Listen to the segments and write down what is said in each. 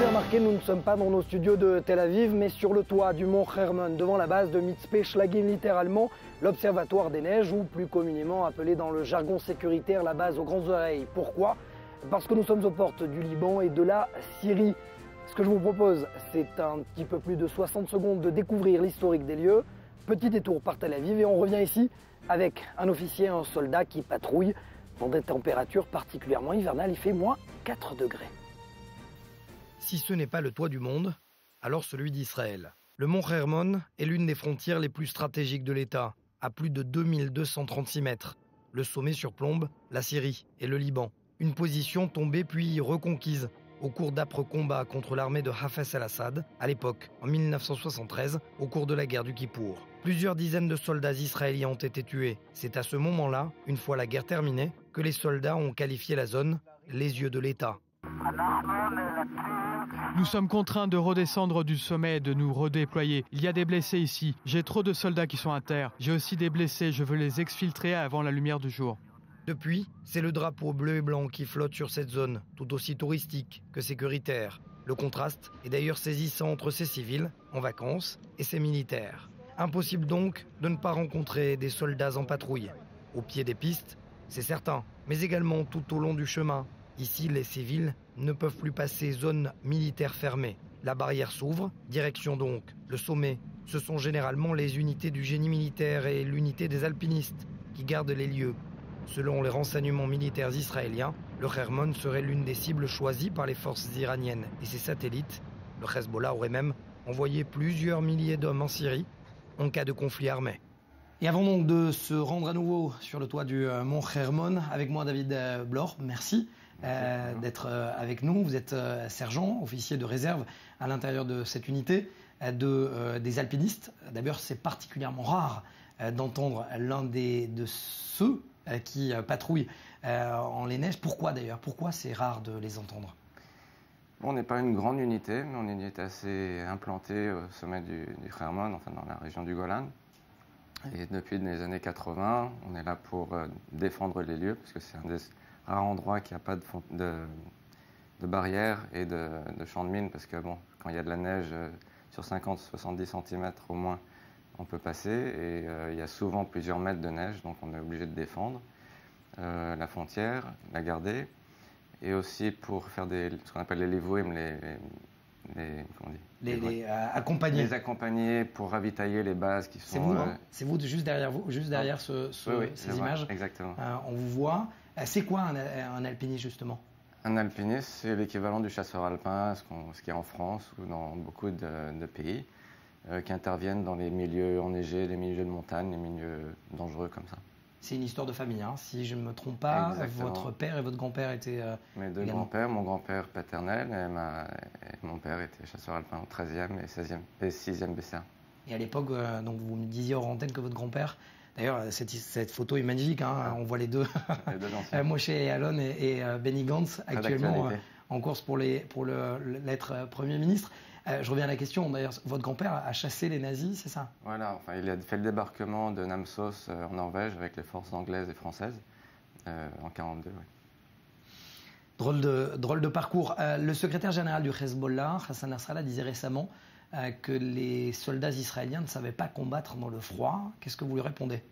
l'avez remarqué, nous ne sommes pas dans nos studios de Tel Aviv, mais sur le toit du mont Hermon, devant la base de Mitzpeh Shlagim, littéralement l'Observatoire des Neiges, ou plus communément appelé dans le jargon sécuritaire la base aux grandes oreilles. Pourquoi? Parce que nous sommes aux portes du Liban et de la Syrie. Ce que je vous propose, c'est un petit peu plus de 60 secondes de découvrir l'historique des lieux. Petit détour par Tel Aviv et on revient ici avec un officier et un soldat qui patrouillent dans des températures particulièrement hivernales. Il fait moins 4 degrés. Si ce n'est pas le toit du monde, alors celui d'Israël. Le mont Hermon est l'une des frontières les plus stratégiques de l'État, à plus de 2236 mètres. Le sommet surplombe la Syrie et le Liban. Une position tombée puis reconquise au cours d'âpres combats contre l'armée de Hafez al-Assad, à l'époque, en 1973, au cours de la guerre du Kippour. Plusieurs dizaines de soldats israéliens ont été tués. C'est à ce moment-là, une fois la guerre terminée, que les soldats ont qualifié la zone « les yeux de l'État ». Nous sommes contraints de redescendre du sommet et de nous redéployer. Il y a des blessés ici. J'ai trop de soldats qui sont à terre. J'ai aussi des blessés. Je veux les exfiltrer avant la lumière du jour. Depuis, c'est le drapeau bleu et blanc qui flotte sur cette zone, tout aussi touristique que sécuritaire. Le contraste est d'ailleurs saisissant entre ces civils, en vacances, et ces militaires. Impossible donc de ne pas rencontrer des soldats en patrouille. Au pied des pistes, c'est certain, mais également tout au long du chemin. Ici, les civils ne peuvent plus passer zone militaire fermée. La barrière s'ouvre, direction donc le sommet. Ce sont généralement les unités du génie militaire et l'unité des alpinistes qui gardent les lieux. Selon les renseignements militaires israéliens, le Hermon serait l'une des cibles choisies par les forces iraniennes et ses satellites. Le Hezbollah aurait même envoyé plusieurs milliers d'hommes en Syrie en cas de conflit armé. Et avant donc de se rendre à nouveau sur le toit du mont Hermon, avec moi David Blore, merci d'être avec nous. Vous êtes sergent, officier de réserve à l'intérieur de cette unité des alpinistes. D'ailleurs, c'est particulièrement rare d'entendre l'un de ceux qui patrouillent en les neiges. Pourquoi d'ailleurs? Pourquoi c'est rare de les entendre? On n'est pas une grande unité, mais on est une unité assez implantée au sommet du Hermon, enfin dans la région du Golan. Et depuis les années 80, on est là pour défendre les lieux, parce que c'est un des rares endroits qui n'a pas de barrières et de champs de mines, parce que bon, quand il y a de la neige sur 50-70 cm au moins, on peut passer, et il y a souvent plusieurs mètres de neige, donc on est obligé de défendre la frontière, la garder, et aussi pour faire ce qu'on appelle les livouim, accompagner. Les accompagner pour ravitailler les bases qui sont... C'est vous, hein? C'est vous, juste derrière vous, juste derrière oui, ces images. Exactement. On vous voit. C'est quoi un alpiniste, justement? Un alpiniste, c'est l'équivalent du chasseur alpin, ce qui est en France ou dans beaucoup de pays, qui interviennent dans les milieux enneigés, les milieux de montagne, les milieux dangereux comme ça. C'est une histoire de famille, hein. Si je ne me trompe pas. Exactement. Votre père et votre grand-père étaient... Mes deux grands-pères, mon grand-père paternel et mon père était chasseur alpin au 13e et 6e BCA. Et à l'époque, donc vous me disiez hors antenne que votre grand-père... D'ailleurs, cette photo est magnifique, hein. On voit les deux Moshe et Alon et Benny Gantz actuellement en course pour l'être Premier ministre. Je reviens à la question, d'ailleurs, votre grand-père a chassé les nazis, c'est ça? Voilà, enfin, il a fait le débarquement de Namsos en Norvège avec les forces anglaises et françaises en 1942. Oui. Drôle de parcours. Le secrétaire général du Hezbollah, Hassan Nasrallah, disait récemment que les soldats israéliens ne savaient pas combattre dans le froid. Qu'est-ce que vous lui répondez?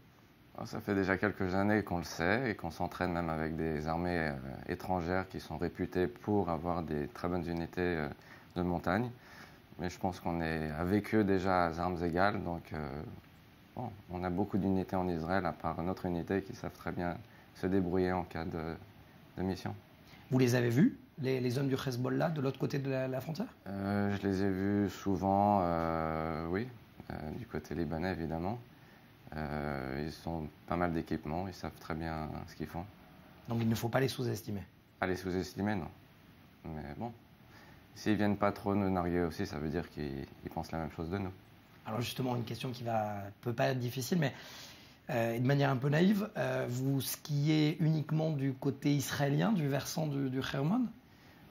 Ça fait déjà quelques années qu'on le sait et qu'on s'entraîne même avec des armées étrangères qui sont réputées pour avoir des très bonnes unités de montagne. Mais je pense qu'on est avec eux déjà à armes égales. Donc on a beaucoup d'unités en Israël, à part notre unité, qui savent très bien se débrouiller en cas de mission. Vous les avez vus, les hommes du Hezbollah, de l'autre côté de la frontière? Je les ai vus souvent, oui, du côté libanais évidemment. Ils ont pas mal d'équipements, ils savent très bien ce qu'ils font. Donc il ne faut pas les sous-estimer? Pas les sous-estimer, non. Mais bon, s'ils viennent pas trop nous narguer aussi, ça veut dire qu'ils pensent la même chose de nous. Alors justement, une question qui peut pas être difficile, mais de manière un peu naïve, vous skiez uniquement du côté israélien, du versant du Hermon?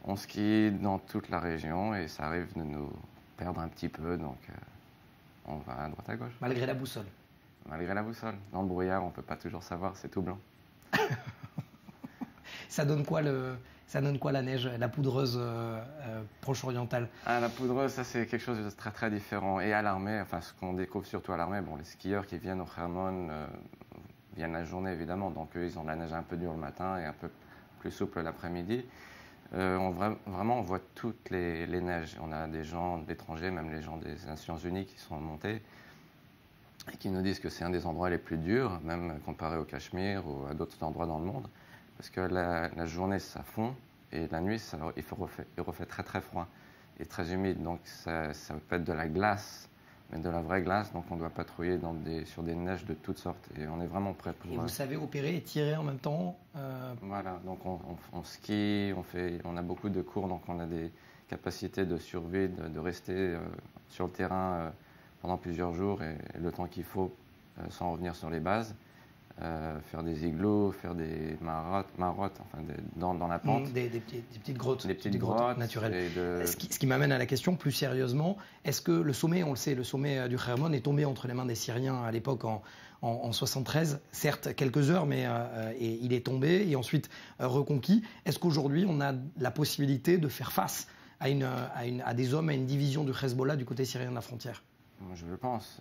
On skie dans toute la région et ça arrive de nous perdre un petit peu, donc on va à droite à gauche. Malgré la boussole? Malgré la boussole. Dans le brouillard, on ne peut pas toujours savoir, c'est tout blanc. Ça donne quoi la neige, la poudreuse proche-orientale? La poudreuse, ça c'est quelque chose de très très différent. Et à l'armée, enfin ce qu'on découvre surtout à l'armée, bon, les skieurs qui viennent au Hermon viennent la journée évidemment, donc eux ils ont de la neige un peu dure le matin et un peu plus souple l'après-midi. Vraiment, on voit toutes les neiges. On a des gens d'étrangers, même les gens des Nations Unies qui sont montés et qui nous disent que c'est un des endroits les plus durs, même comparé au Cachemire ou à d'autres endroits dans le monde, parce que la journée ça fond et la nuit il refait très très froid et très humide, donc ça peut être de la glace, mais de la vraie glace, donc on doit patrouiller sur des neiges de toutes sortes et on est vraiment prêt pour... Et vous savez opérer et tirer en même temps Voilà, donc on skie, on a beaucoup de cours, donc on a des capacités de survie, de rester sur le terrain pendant plusieurs jours et le temps qu'il faut sans revenir sur les bases, faire des igloos, faire des marottes enfin dans la pente. Des petites grottes. Des petites grottes naturelles. Ce qui m'amène à la question plus sérieusement, est-ce que le sommet, on le sait, le sommet du Hermon est tombé entre les mains des Syriens à l'époque en 73, certes quelques heures, mais et il est tombé et ensuite reconquis. Est-ce qu'aujourd'hui on a la possibilité de faire face à des hommes, à une division du Hezbollah du côté syrien de la frontière? Je le pense.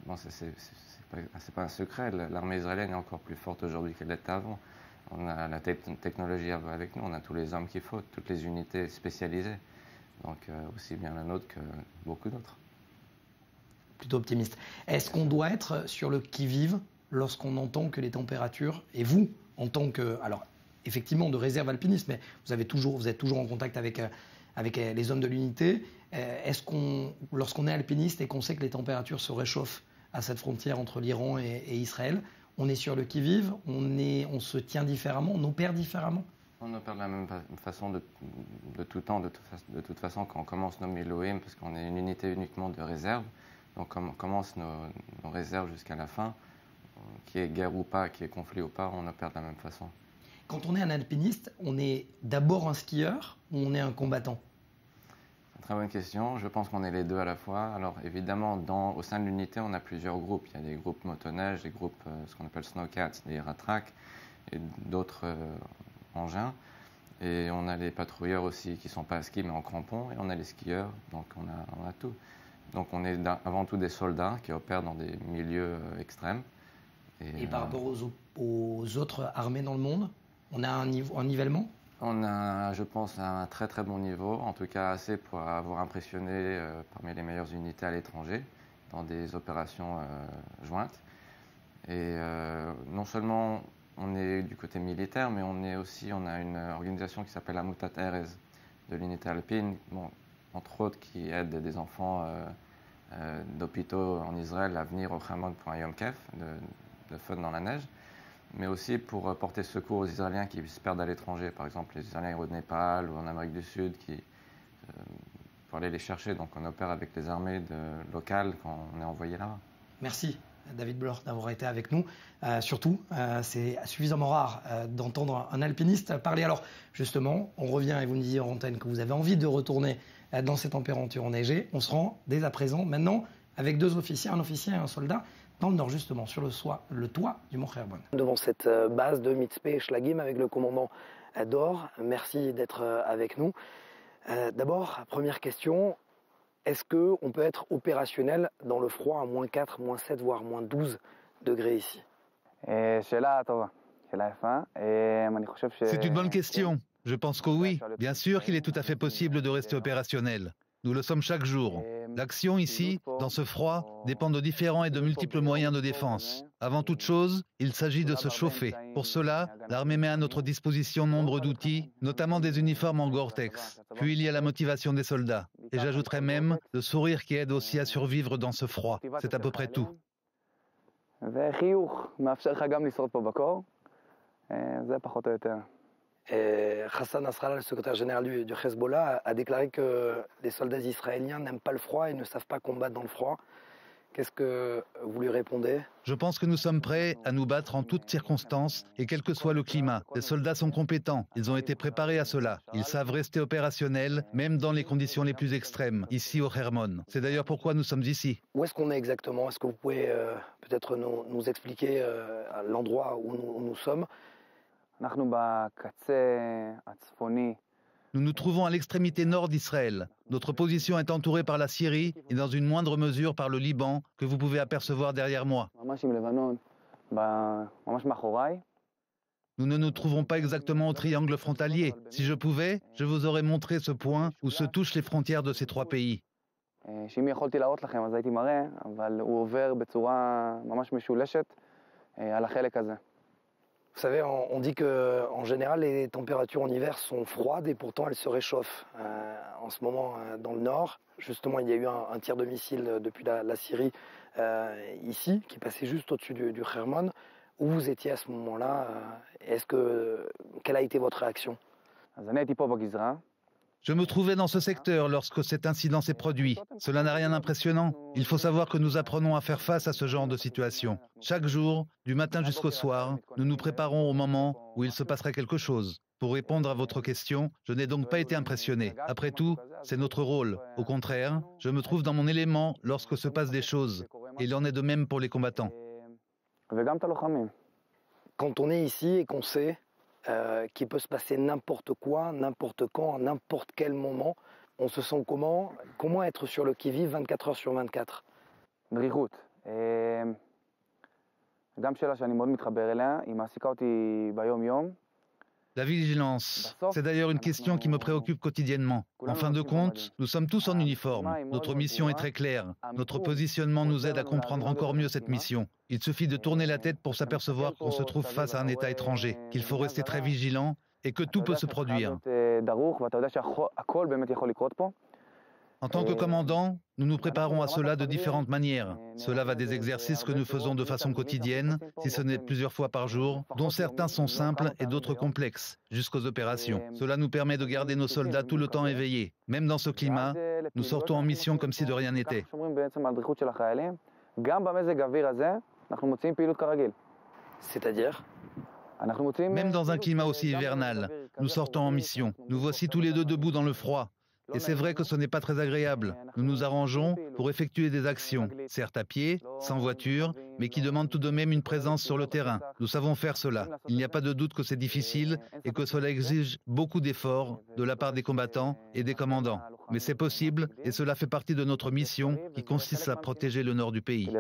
Bon, c'est pas un secret. L'armée israélienne est encore plus forte aujourd'hui qu'elle l'était avant. On a la technologie avec nous, on a tous les hommes qu'il faut, toutes les unités spécialisées. Donc aussi bien la nôtre que beaucoup d'autres. Plutôt optimiste. Est-ce qu'on doit être sur le qui-vive lorsqu'on entend que les températures, et vous, en tant que, alors effectivement de réserve alpiniste, mais vous êtes toujours en contact avec les hommes de l'unité, est-ce lorsqu'on est alpiniste et qu'on sait que les températures se réchauffent à cette frontière entre l'Iran et Israël, on est sur le qui-vive, on se tient différemment, on opère différemment? On opère de la même façon de tout temps, de toute façon quand on commence nos Miloïm, parce qu'on est une unité uniquement de réserve, donc on commence nos réserves jusqu'à la fin, qu'il y ait guerre ou pas, qu'il y ait conflit ou pas, on opère de la même façon. Quand on est un alpiniste, on est d'abord un skieur ou on est un combattant? Très bonne question. Je pense qu'on est les deux à la fois. Alors évidemment, au sein de l'unité, on a plusieurs groupes. Il y a des groupes motoneige, des groupes ce qu'on appelle snowcats, des ratracs et d'autres engins. Et on a les patrouilleurs aussi qui ne sont pas à ski mais en crampons. Et on a les skieurs, donc on a tout. Donc on est avant tout des soldats qui opèrent dans des milieux extrêmes. Et par rapport aux autres armées dans le monde, on a un nivellement? On a, je pense, un très très bon niveau, en tout cas assez pour avoir impressionné parmi les meilleures unités à l'étranger dans des opérations jointes. Et non seulement on est du côté militaire, mais on a une organisation qui s'appelle Amutat Erez de l'unité alpine, bon, entre autres qui aide des enfants d'hôpitaux en Israël à venir au Hermon pour un Yom Kef, de fun dans la neige, mais aussi pour porter secours aux Israéliens qui se perdent à l'étranger, par exemple les Israéliens au Népal ou en Amérique du Sud, pour aller les chercher. Donc on opère avec les armées locales quand on est envoyé là-bas. Merci David Blore d'avoir été avec nous. Surtout, c'est suffisamment rare d'entendre un alpiniste parler. Alors justement, on revient et vous nous disiez en antenne que vous avez envie de retourner dans ces températures enneigées. On se rend dès à présent, maintenant, avec deux officiers, un officier et un soldat, dans le nord justement, sur le toit du Mont Hermon. Devant cette base de Mitzpeh Shlagim avec le commandant Dor, merci d'être avec nous. D'abord, première question, est-ce qu'on peut être opérationnel dans le froid à moins 4, moins 7, voire moins 12 degrés ici? C'est une bonne question. Je pense que oui. Bien sûr qu'il est tout à fait possible de rester opérationnel. Nous le sommes chaque jour. L'action ici, dans ce froid, dépend de différents et de multiples moyens de défense. Avant toute chose, il s'agit de se chauffer. Pour cela, l'armée met à notre disposition nombre d'outils, notamment des uniformes en Gore-Tex. Puis il y a la motivation des soldats. Et j'ajouterais même le sourire qui aide aussi à survivre dans ce froid. C'est à peu près tout. Hassan Nasrallah, le secrétaire général du Hezbollah, a déclaré que les soldats israéliens n'aiment pas le froid et ne savent pas combattre dans le froid. Qu'est-ce que vous lui répondez? Je pense que nous sommes prêts à nous battre en toutes circonstances et quel que soit le climat. Les soldats sont compétents, ils ont été préparés à cela. Ils savent rester opérationnels, même dans les conditions les plus extrêmes, ici au Hermon. C'est d'ailleurs pourquoi nous sommes ici. Où est-ce qu'on est exactement? Est-ce que vous pouvez peut-être nous expliquer l'endroit où nous sommes? Nous nous trouvons à l'extrémité nord d'Israël. Notre position est entourée par la Syrie et dans une moindre mesure par le Liban, que vous pouvez apercevoir derrière moi. Nous ne nous trouvons pas exactement au triangle frontalier. Si je pouvais, je vous aurais montré ce point où se touchent les frontières de ces trois pays. Vous savez, on dit qu'en général, les températures en hiver sont froides et pourtant elles se réchauffent. En ce moment, dans le nord, justement, il y a eu un tir de missile depuis la Syrie ici, qui passait juste au-dessus du Hermon. Où vous étiez à ce moment-là? Quelle a été votre réaction? Je me trouvais dans ce secteur lorsque cet incident s'est produit. Cela n'a rien d'impressionnant. Il faut savoir que nous apprenons à faire face à ce genre de situation. Chaque jour, du matin jusqu'au soir, nous nous préparons au moment où il se passerait quelque chose. Pour répondre à votre question, je n'ai donc pas été impressionné. Après tout, c'est notre rôle. Au contraire, je me trouve dans mon élément lorsque se passent des choses. Et il en est de même pour les combattants. Quand on est ici et qu'on sait qu'il peut se passer n'importe quoi, n'importe quand, à n'importe quel moment, on se sent comment? Comment être sur le qui-vive 24 heures sur 24? La vigilance, c'est d'ailleurs une question qui me préoccupe quotidiennement. En fin de compte, nous sommes tous en uniforme. Notre mission est très claire. Notre positionnement nous aide à comprendre encore mieux cette mission. Il suffit de tourner la tête pour s'apercevoir qu'on se trouve face à un État étranger, qu'il faut rester très vigilant et que tout peut se produire. En tant que commandant, nous nous préparons à cela de différentes manières. Cela va des exercices que nous faisons de façon quotidienne, si ce n'est plusieurs fois par jour, dont certains sont simples et d'autres complexes, jusqu'aux opérations. Cela nous permet de garder nos soldats tout le temps éveillés. Même dans ce climat, nous sortons en mission comme si de rien n'était. C'est-à-dire? Même dans un climat aussi hivernal, nous sortons en mission. Nous voici tous les deux debout dans le froid. Et c'est vrai que ce n'est pas très agréable. Nous nous arrangeons pour effectuer des actions, certes à pied, sans voiture, mais qui demandent tout de même une présence sur le terrain. Nous savons faire cela. Il n'y a pas de doute que c'est difficile et que cela exige beaucoup d'efforts de la part des combattants et des commandants. Mais c'est possible et cela fait partie de notre mission qui consiste à protéger le nord du pays.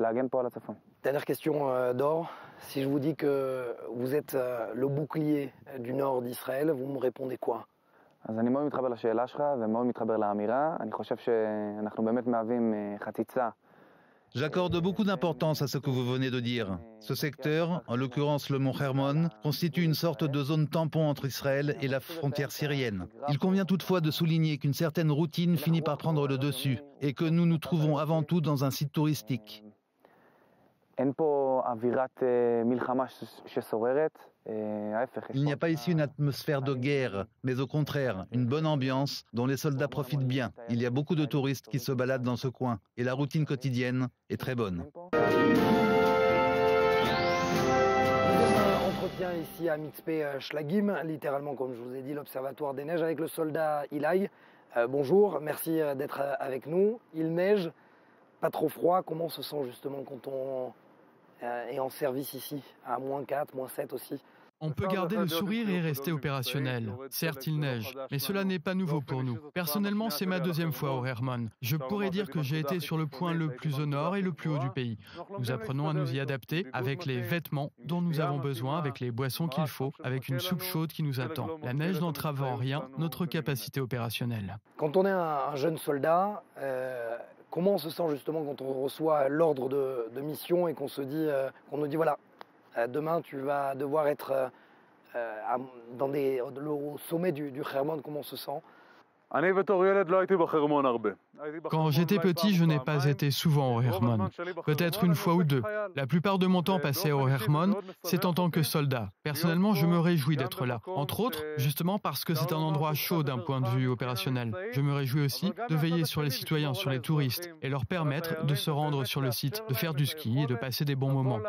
Dernière question d'Or. Si je vous dis que vous êtes le bouclier du nord d'Israël, vous me répondez quoi? J'accorde beaucoup d'importance à ce que vous venez de dire. Ce secteur, en l'occurrence le mont Hermon, constitue une sorte de zone tampon entre Israël et la frontière syrienne. Il convient toutefois de souligner qu'une certaine routine finit par prendre le dessus et que nous nous trouvons avant tout dans un site touristique. Il n'y a pas ici une atmosphère de guerre, mais au contraire, une bonne ambiance dont les soldats profitent bien. Il y a beaucoup de touristes qui se baladent dans ce coin et la routine quotidienne est très bonne. Entretien ici à Mitzpeh Shlagim, littéralement comme je vous ai dit, l'observatoire des neiges avec le soldat Ilai. Bonjour, merci d'être avec nous. Il neige, pas trop froid. Comment on se sent justement quand on est en service ici, à -4, -7 aussi? On peut garder le sourire et rester opérationnel. Certes, il neige, mais cela n'est pas nouveau pour nous. Personnellement, c'est ma deuxième fois au Hermon. Je pourrais dire que j'ai été sur le point le plus au nord et le plus haut du pays. Nous apprenons à nous y adapter avec les vêtements dont nous avons besoin, avec les boissons qu'il faut, avec une soupe chaude qui nous attend. La neige n'entrave en rien notre capacité opérationnelle. Quand on est un jeune soldat, comment on se sent justement quand on reçoit l'ordre de mission et qu'on nous dit voilà, demain tu vas devoir être au sommet du Hermon, comment on se sent? Quand j'étais petit, je n'ai pas été souvent au Hermon, peut-être une fois ou deux. La plupart de mon temps passé au Hermon, c'est en tant que soldat. Personnellement, je me réjouis d'être là. Entre autres, justement parce que c'est un endroit chaud d'un point de vue opérationnel. Je me réjouis aussi de veiller sur les citoyens, sur les touristes, et leur permettre de se rendre sur le site, de faire du ski et de passer des bons moments.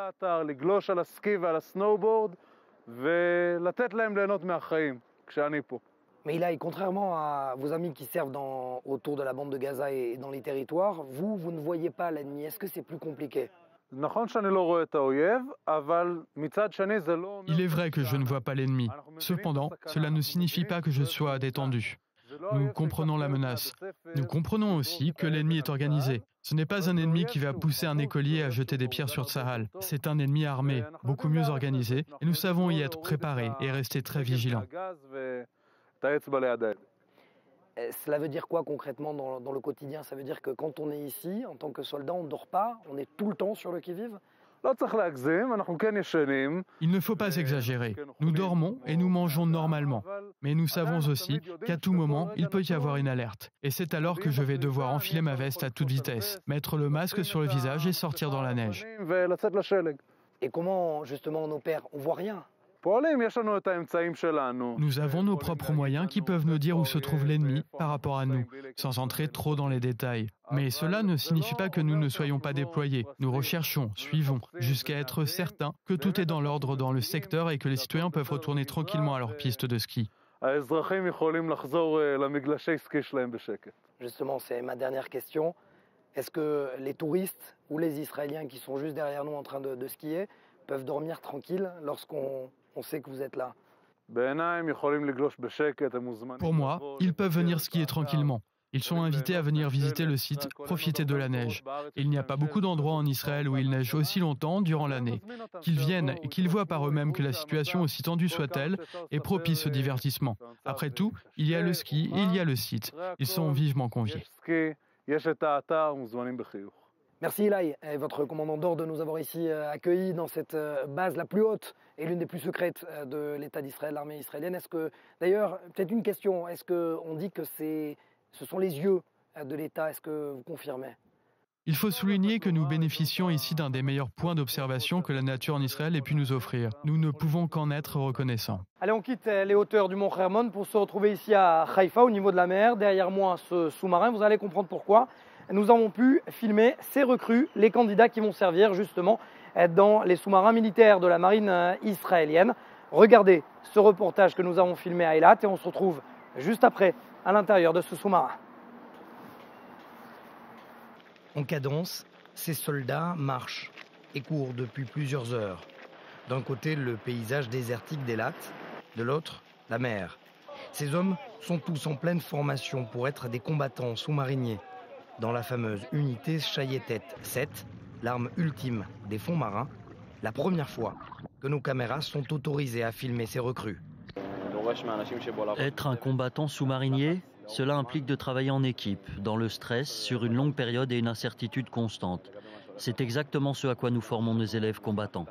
Mais Ilai, contrairement à vos amis qui servent autour de la bande de Gaza et dans les territoires, vous ne voyez pas l'ennemi. Est-ce que c'est plus compliqué? Il est vrai que je ne vois pas l'ennemi. Cependant, cela ne signifie pas que je sois détendu. Nous comprenons la menace. Nous comprenons aussi que l'ennemi est organisé. Ce n'est pas un ennemi qui va pousser un écolier à jeter des pierres sur Tsahal. C'est un ennemi armé, beaucoup mieux organisé, et nous savons y être préparés et rester très vigilants. Cela veut dire quoi concrètement dans le quotidien? Ça veut dire que quand on est ici, en tant que soldat, on ne dort pas, on est tout le temps sur le qui-vive? Il ne faut pas exagérer. Nous dormons et nous mangeons normalement. Mais nous savons aussi qu'à tout moment, il peut y avoir une alerte. Et c'est alors que je vais devoir enfiler ma veste à toute vitesse, mettre le masque sur le visage et sortir dans la neige. Et comment justement on opère? On voit rien. Nous avons nos propres moyens qui peuvent nous dire où se trouve l'ennemi par rapport à nous, sans entrer trop dans les détails. Mais cela ne signifie pas que nous ne soyons pas déployés. Nous recherchons, suivons, jusqu'à être certains que tout est dans l'ordre dans le secteur et que les citoyens peuvent retourner tranquillement à leur piste de ski. Justement, c'est ma dernière question. Est-ce que les touristes ou les Israéliens qui sont juste derrière nous en train de skier peuvent dormir tranquilles lorsqu'on sait que vous êtes là? Pour moi, ils peuvent venir skier tranquillement. Ils sont invités à venir visiter le site, profiter de la neige. Il n'y a pas beaucoup d'endroits en Israël où il neige aussi longtemps durant l'année. Qu'ils viennent et qu'ils voient par eux-mêmes que la situation, aussi tendue soit-elle, est propice au divertissement. Après tout, il y a le ski et il y a le site. Ils sont vivement conviés. Merci Eli, votre commandant d'ordre, de nous avoir ici accueillis dans cette base la plus haute et l'une des plus secrètes de l'État d'Israël, l'armée israélienne. Est-ce que, d'ailleurs, peut-être une question, est-ce qu'on dit que ce sont les yeux de l'État? Est-ce que vous confirmez? Il faut souligner que nous bénéficions ici d'un des meilleurs points d'observation que la nature en Israël ait pu nous offrir. Nous ne pouvons qu'en être reconnaissants. Allez, on quitte les hauteurs du mont Hermon pour se retrouver ici à Haïfa, au niveau de la mer. Derrière moi, ce sous-marin, vous allez comprendre pourquoi. Nous avons pu filmer ces recrues, les candidats qui vont servir justement dans les sous-marins militaires de la marine israélienne. Regardez ce reportage que nous avons filmé à Eilat et on se retrouve juste après à l'intérieur de ce sous-marin. En cadence, ces soldats marchent et courent depuis plusieurs heures. D'un côté, le paysage désertique d'Eilat, de l'autre, la mer. Ces hommes sont tous en pleine formation pour être des combattants sous-mariniers. Dans la fameuse unité Shayetet 7, l'arme ultime des fonds marins, la première fois que nos caméras sont autorisées à filmer ces recrues. Être un combattant sous-marinier, cela implique de travailler en équipe, dans le stress, sur une longue période et une incertitude constante. C'est exactement ce à quoi nous formons nos élèves combattants.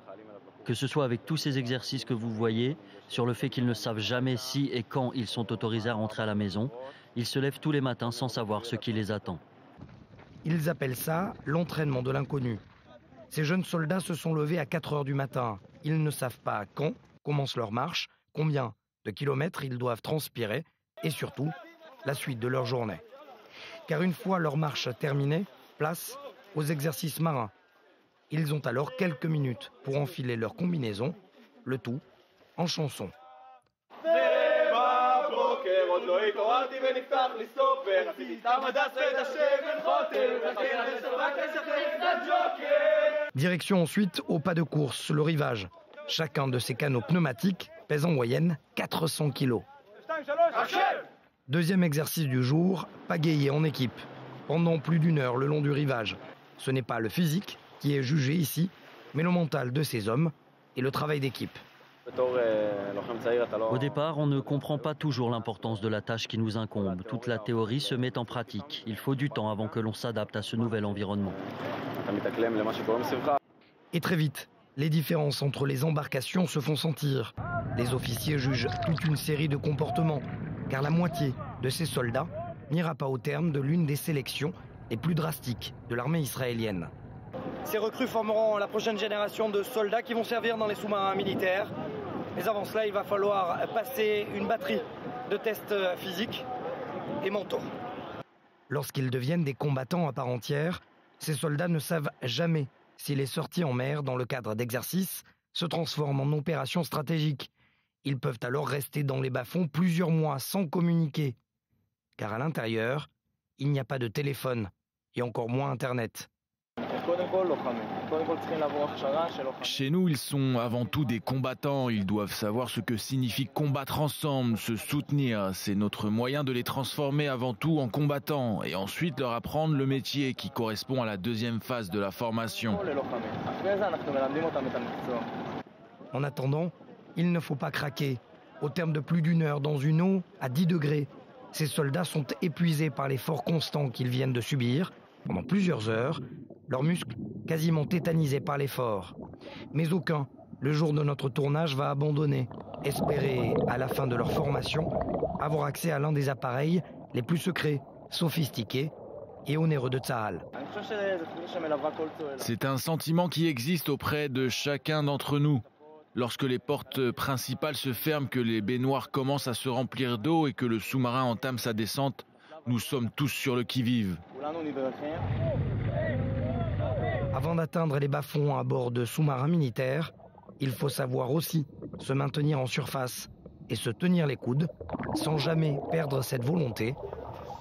Que ce soit avec tous ces exercices que vous voyez, sur le fait qu'ils ne savent jamais si et quand ils sont autorisés à rentrer à la maison, ils se lèvent tous les matins sans savoir ce qui les attend. Ils appellent ça l'entraînement de l'inconnu. Ces jeunes soldats se sont levés à 4 heures du matin. Ils ne savent pas quand commence leur marche, combien de kilomètres ils doivent transpirer et surtout la suite de leur journée. Car une fois leur marche terminée, place aux exercices marins. Ils ont alors quelques minutes pour enfiler leur combinaison, le tout en chanson. Direction ensuite au pas de course, le rivage. Chacun de ces canots pneumatiques pèse en moyenne 400 kg. Deuxième exercice du jour, pagayer en équipe. Pendant plus d'une heure le long du rivage. Ce n'est pas le physique qui est jugé ici, mais le mental de ces hommes et le travail d'équipe. Au départ, on ne comprend pas toujours l'importance de la tâche qui nous incombe. Toute la théorie se met en pratique. Il faut du temps avant que l'on s'adapte à ce nouvel environnement. Et très vite, les différences entre les embarcations se font sentir. Les officiers jugent toute une série de comportements, car la moitié de ces soldats n'ira pas au terme de l'une des sélections les plus drastiques de l'armée israélienne. Ces recrues formeront la prochaine génération de soldats qui vont servir dans les sous-marins militaires. Mais avant cela, il va falloir passer une batterie de tests physiques et mentaux. Lorsqu'ils deviennent des combattants à part entière, ces soldats ne savent jamais si les sorties en mer dans le cadre d'exercices se transforment en opérations stratégiques. Ils peuvent alors rester dans les bas-fonds plusieurs mois sans communiquer. Car à l'intérieur, il n'y a pas de téléphone et encore moins Internet. Chez nous, ils sont avant tout des combattants. Ils doivent savoir ce que signifie combattre ensemble, se soutenir. C'est notre moyen de les transformer avant tout en combattants et ensuite leur apprendre le métier qui correspond à la deuxième phase de la formation. En attendant, il ne faut pas craquer. Au terme de plus d'une heure dans une eau à 10 degrés, ces soldats sont épuisés par l'effort constant qu'ils viennent de subir. Pendant plusieurs heures, leurs muscles quasiment tétanisés par l'effort. Mais aucun, le jour de notre tournage, va abandonner. Espérer, à la fin de leur formation, avoir accès à l'un des appareils les plus secrets, sophistiqués et onéreux de Tsahal. C'est un sentiment qui existe auprès de chacun d'entre nous. Lorsque les portes principales se ferment, que les baignoires commencent à se remplir d'eau et que le sous-marin entame sa descente, nous sommes tous sur le qui-vive. Avant d'atteindre les bas-fonds à bord de sous-marins militaires, il faut savoir aussi se maintenir en surface et se tenir les coudes sans jamais perdre cette volonté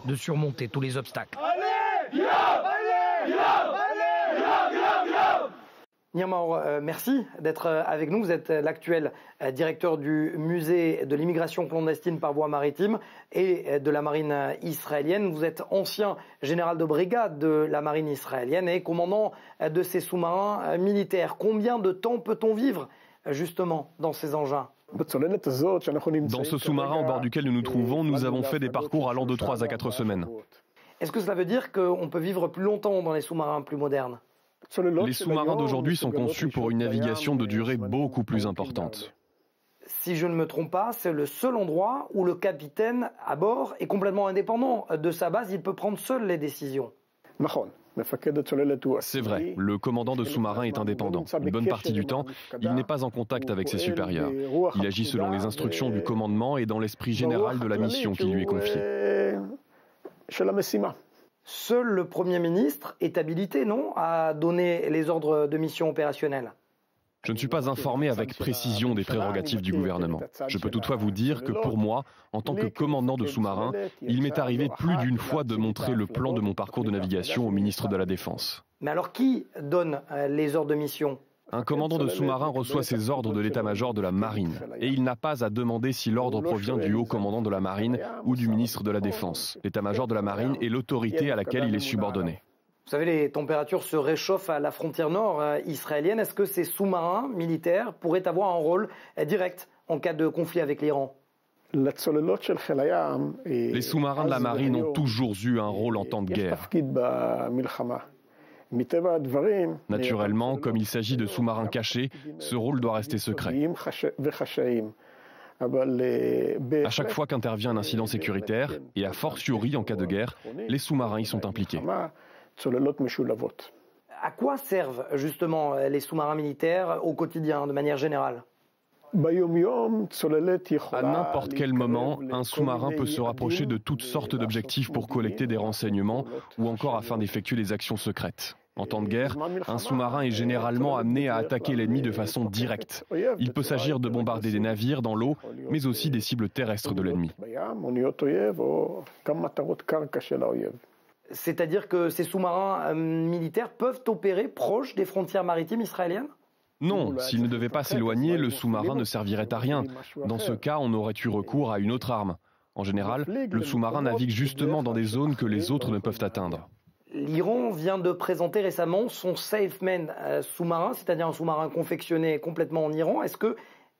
de surmonter tous les obstacles. Nir Maor, merci d'être avec nous. Vous êtes l'actuel directeur du musée de l'immigration clandestine par voie maritime et de la marine israélienne. Vous êtes ancien général de brigade de la marine israélienne et commandant de ces sous-marins militaires. Combien de temps peut-on vivre justement dans ces engins ? Dans ce sous-marin au bord duquel nous nous trouvons, nous avons fait des parcours allant de 3 à 4 semaines. Est-ce que cela veut dire qu'on peut vivre plus longtemps dans les sous-marins plus modernes ? Les sous-marins d'aujourd'hui sont conçus pour une navigation de durée beaucoup plus importante. Si je ne me trompe pas, c'est le seul endroit où le capitaine à bord est complètement indépendant de sa base, il peut prendre seul les décisions. C'est vrai, le commandant de sous-marin est indépendant. Une bonne partie du temps, il n'est pas en contact avec ses supérieurs. Il agit selon les instructions du commandement et dans l'esprit général de la mission qui lui est confiée. Seul le Premier ministre est habilité, non, à donner les ordres de mission opérationnelle ? Je ne suis pas informé avec précision des prérogatives du gouvernement. Je peux toutefois vous dire que pour moi, en tant que commandant de sous-marin, il m'est arrivé plus d'une fois de montrer le plan de mon parcours de navigation au ministre de la Défense. Mais alors qui donne les ordres de mission ? Un commandant de sous-marin reçoit ses ordres de l'état-major de la marine et il n'a pas à demander si l'ordre provient du haut commandant de la marine ou du ministre de la Défense. L'état-major de la marine est l'autorité à laquelle il est subordonné. Vous savez, les températures se réchauffent à la frontière nord israélienne. Est-ce que ces sous-marins militaires pourraient avoir un rôle direct en cas de conflit avec l'Iran ? Les sous-marins de la marine ont toujours eu un rôle en temps de guerre. Naturellement, comme il s'agit de sous-marins cachés, ce rôle doit rester secret. À chaque fois qu'intervient un incident sécuritaire, et a fortiori en cas de guerre, les sous-marins y sont impliqués. À quoi servent justement les sous-marins militaires au quotidien, de manière générale ? À n'importe quel moment, un sous-marin peut se rapprocher de toutes sortes d'objectifs pour collecter des renseignements ou encore afin d'effectuer des actions secrètes. En temps de guerre, un sous-marin est généralement amené à attaquer l'ennemi de façon directe. Il peut s'agir de bombarder des navires dans l'eau, mais aussi des cibles terrestres de l'ennemi. C'est-à-dire que ces sous-marins militaires peuvent opérer proches des frontières maritimes israéliennes ? Non, s'il ne devait pas s'éloigner, le sous-marin ne servirait à rien. Dans ce cas, on aurait eu recours à une autre arme. En général, le sous-marin navigue justement dans des zones que les autres ne peuvent atteindre. L'Iran vient de présenter récemment son Safeman sous-marin, c'est-à-dire un sous-marin confectionné complètement en Iran. Est-ce que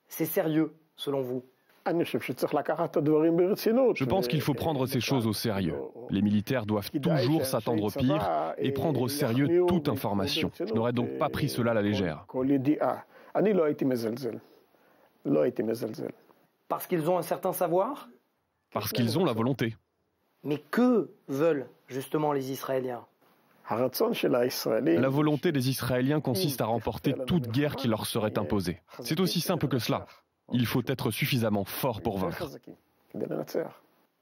c'est sérieux, selon vous ? Je pense qu'il faut prendre ces choses au sérieux. Les militaires doivent toujours s'attendre au pire et prendre au sérieux toute information. Je n'aurais donc pas pris cela à la légère. Parce qu'ils ont un certain savoir ? Parce qu'ils ont la volonté. Mais que veulent justement les Israéliens ? La volonté des Israéliens consiste à remporter toute guerre qui leur serait imposée. C'est aussi simple que cela. Il faut être suffisamment fort pour vaincre.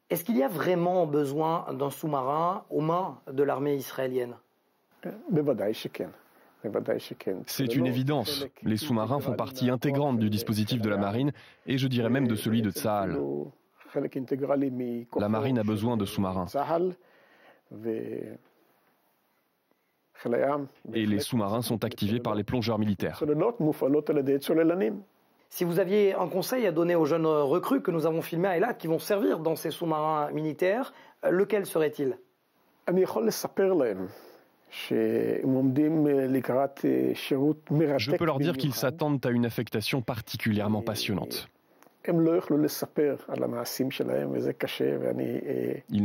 Est-ce qu'il y a vraiment besoin d'un sous-marin aux mains de l'armée israélienne ? C'est une évidence. Les sous-marins font partie intégrante du dispositif de la marine et je dirais même de celui de Tsahal. La marine a besoin de sous-marins. Et les sous-marins sont activés par les plongeurs militaires. Si vous aviez un conseil à donner aux jeunes recrues que nous avons filmés à Eilat qui vont servir dans ces sous-marins militaires, lequel serait-il ? Je peux leur dire qu'ils s'attendent à une affectation particulièrement passionnante. Ils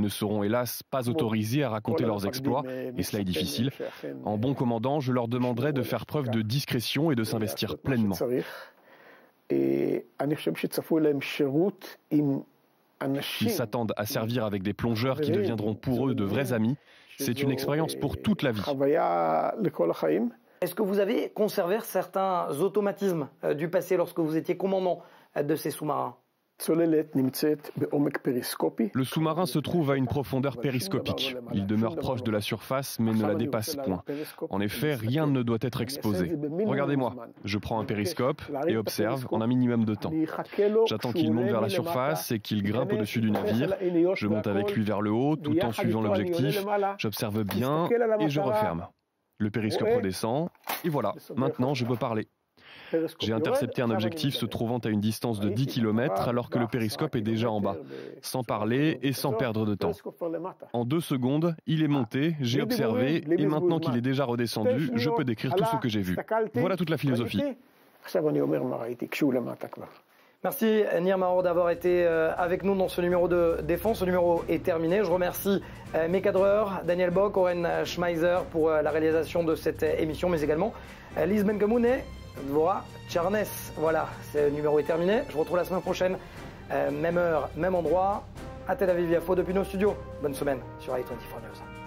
ne seront hélas pas autorisés à raconter leurs exploits, et cela est difficile. En bon commandant, je leur demanderai de faire preuve de discrétion et de s'investir pleinement. Ils s'attendent à servir avec des plongeurs qui deviendront pour eux de vrais amis. C'est une expérience pour toute la vie. Est-ce que vous avez conservé certains automatismes du passé lorsque vous étiez commandant de ces sous-marins ? Le sous-marin se trouve à une profondeur périscopique. Il demeure proche de la surface mais ne la dépasse point. En effet, rien ne doit être exposé. Regardez-moi, je prends un périscope et observe en un minimum de temps. J'attends qu'il monte vers la surface et qu'il grimpe au-dessus du navire. Je monte avec lui vers le haut tout en suivant l'objectif. J'observe bien et je referme. Le périscope redescend et voilà, maintenant je peux parler. J'ai intercepté un objectif se trouvant à une distance de 10 km alors que le périscope est déjà en bas, sans parler et sans perdre de temps. En 2 secondes, il est monté, j'ai observé et maintenant qu'il est déjà redescendu, je peux décrire tout ce que j'ai vu. Voilà toute la philosophie. Merci Nir Mahor d'avoir été avec nous dans ce numéro de Défense. Ce numéro est terminé. Je remercie mes cadreurs, Daniel Bock, Oren Schmeiser pour la réalisation de cette émission, mais également Lise Bengamoun et Dvora Tcharnes. Voilà, ce numéro est terminé. Je vous retrouve la semaine prochaine, même heure, même endroit, à Tel Aviv Yafo depuis nos studios. Bonne semaine sur i24 News.